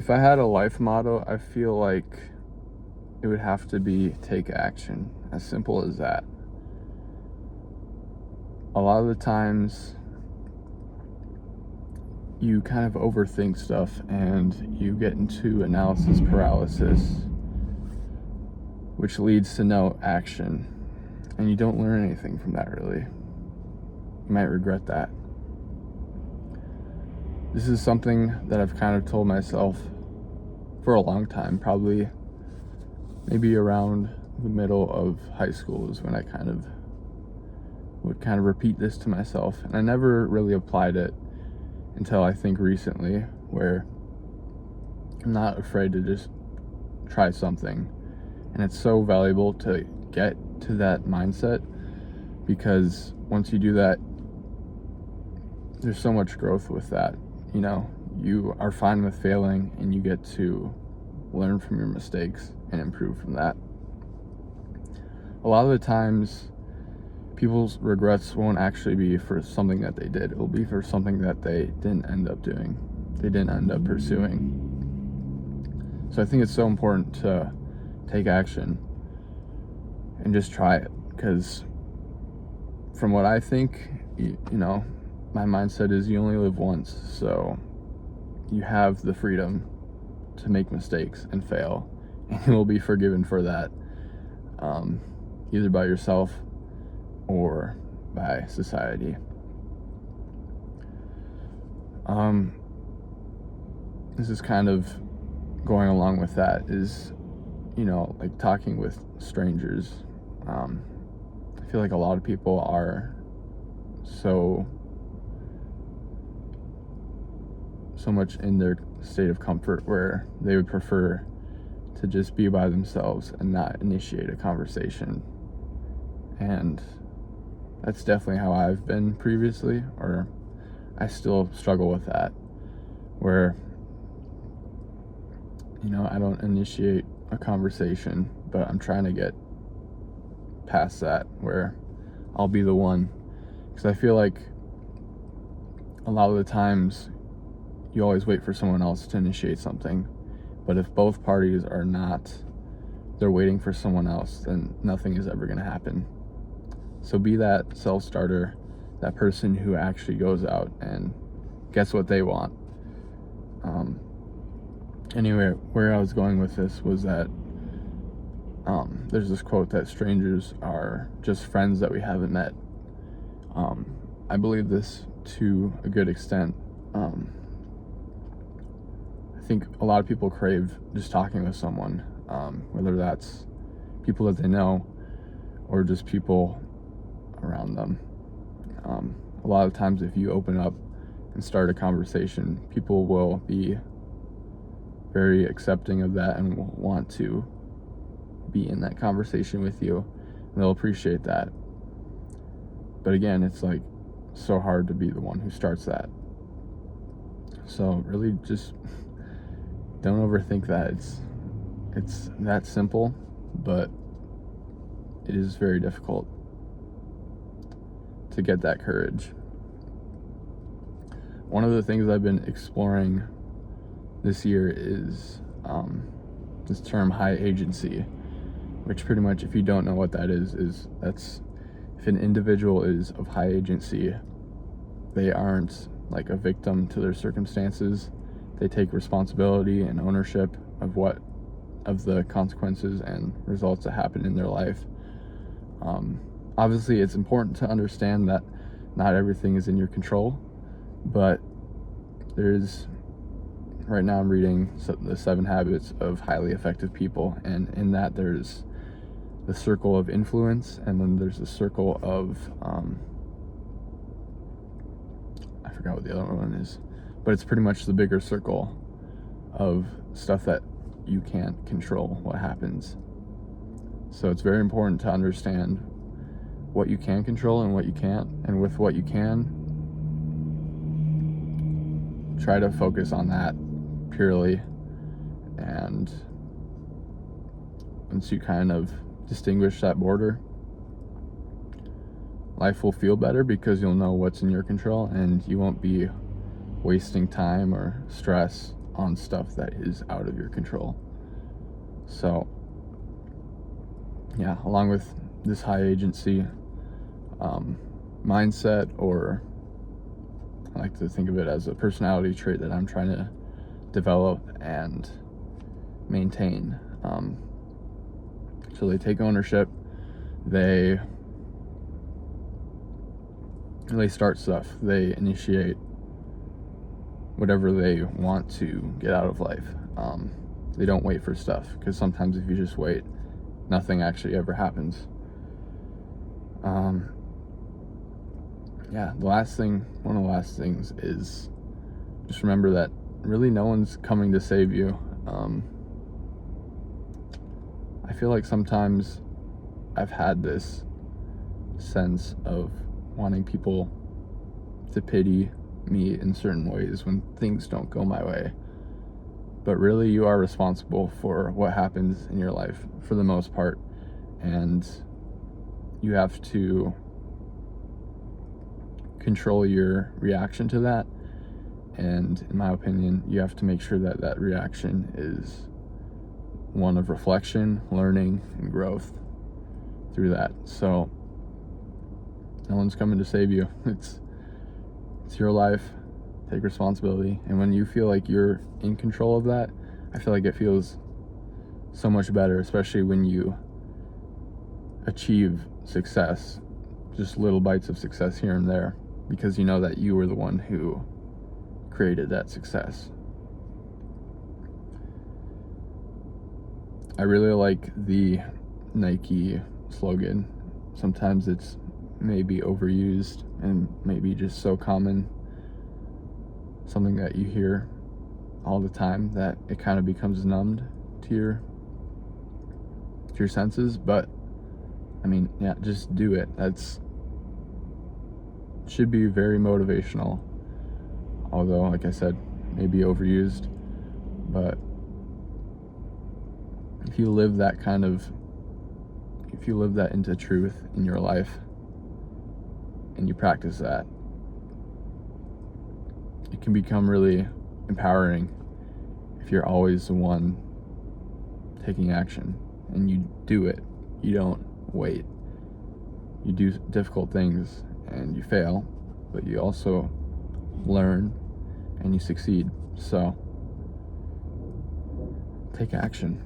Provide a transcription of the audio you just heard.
If I had a life motto, I feel like it would have to be take action. As simple as that. A lot of the times you kind of overthink stuff and you get into analysis paralysis, which leads to no action. And you don't learn anything from that, really. You might regret that. This is something that I've kind of told myself for a long time, probably maybe around the middle of high school is when I would kind of repeat this to myself. And I never really applied it until I think recently, where I'm not afraid to just try something. And it's so valuable to get to that mindset, because once you do that, there's so much growth with that. You know, you are fine with failing and you get to learn from your mistakes and improve from that. A lot of the times, people's regrets won't actually be for something that they did. It'll be for something that they didn't end up doing. They didn't end up pursuing. So I think it's so important to take action and just try it, because from what I think, you know, my mindset is you only live once, so you have the freedom to make mistakes and fail, and you will be forgiven for that, either by yourself or by society. This is kind of going along with that is, you know, like talking with strangers. I feel like a lot of people are so much in their state of comfort where they would prefer to just be by themselves and not initiate a conversation. And that's definitely how I've been previously, or I still struggle with that, where, you know, I don't initiate a conversation, but I'm trying to get past that, where I'll be the one, because I feel like a lot of the times you always wait for someone else to initiate something, but if both parties are not, they're waiting for someone else, then nothing is ever going to happen. So be that self-starter, that person who actually goes out and gets what they want. Anyway, where I was going with this was that there's this quote that strangers are just friends that we haven't met. I believe this to a good extent. I think a lot of people crave just talking with someone, whether that's people that they know or just people around them. A lot of times if you open up and start a conversation, people will be very accepting of that and will want to be in that conversation with you, and they'll appreciate that. But again, it's like so hard to be the one who starts that. So really just don't overthink that. It's that simple, but it is very difficult to get that courage. One of the things I've been exploring this year is this term high agency, which pretty much, if you don't know what that is that's if an individual is of high agency, they aren't like a victim to their circumstances. They take responsibility and ownership of the consequences and results that happen in their life. Obviously, it's important to understand that not everything is in your control, but right now I'm reading the 7 Habits of Highly Effective People, and in that there's the circle of influence, and then there's the circle of, I forgot what the other one is, but it's pretty much the bigger circle of stuff that you can't control what happens. So it's very important to understand what you can control and what you can't, and with what you can, try to focus on that purely. And once you kind of distinguish that border, life will feel better, because you'll know what's in your control and you won't be wasting time or stress on stuff that is out of your control. So yeah, along with this high agency mindset, or I like to think of it as a personality trait that I'm trying to develop and maintain. So they take ownership, they start stuff, they initiate whatever they want to get out of life. They don't wait for stuff, because sometimes if you just wait, nothing actually ever happens. Yeah, one of the last things is just remember that really no one's coming to save you. I feel like sometimes I've had this sense of wanting people to pity me in certain ways when things don't go my way. But really, you are responsible for what happens in your life for the most part. And you have to control your reaction to that. And in my opinion, you have to make sure that that reaction is one of reflection, learning, and growth through that. So no one's coming to save you. It's your life. Take responsibility. And when you feel like you're in control of that, I feel like it feels so much better, especially when you achieve success, just little bites of success here and there, because you know that you were the one who created that success. I really like the Nike slogan. Sometimes it's maybe overused and maybe just so common, something that you hear all the time, that it kind of becomes numbed to your senses. But I mean, yeah, just do it. That's should be very motivational, although like I said, maybe overused. But if you live that into truth in your life and you practice that, it can become really empowering if you're always the one taking action and you do it. You don't wait. You do difficult things and you fail, but you also learn and you succeed. So take action.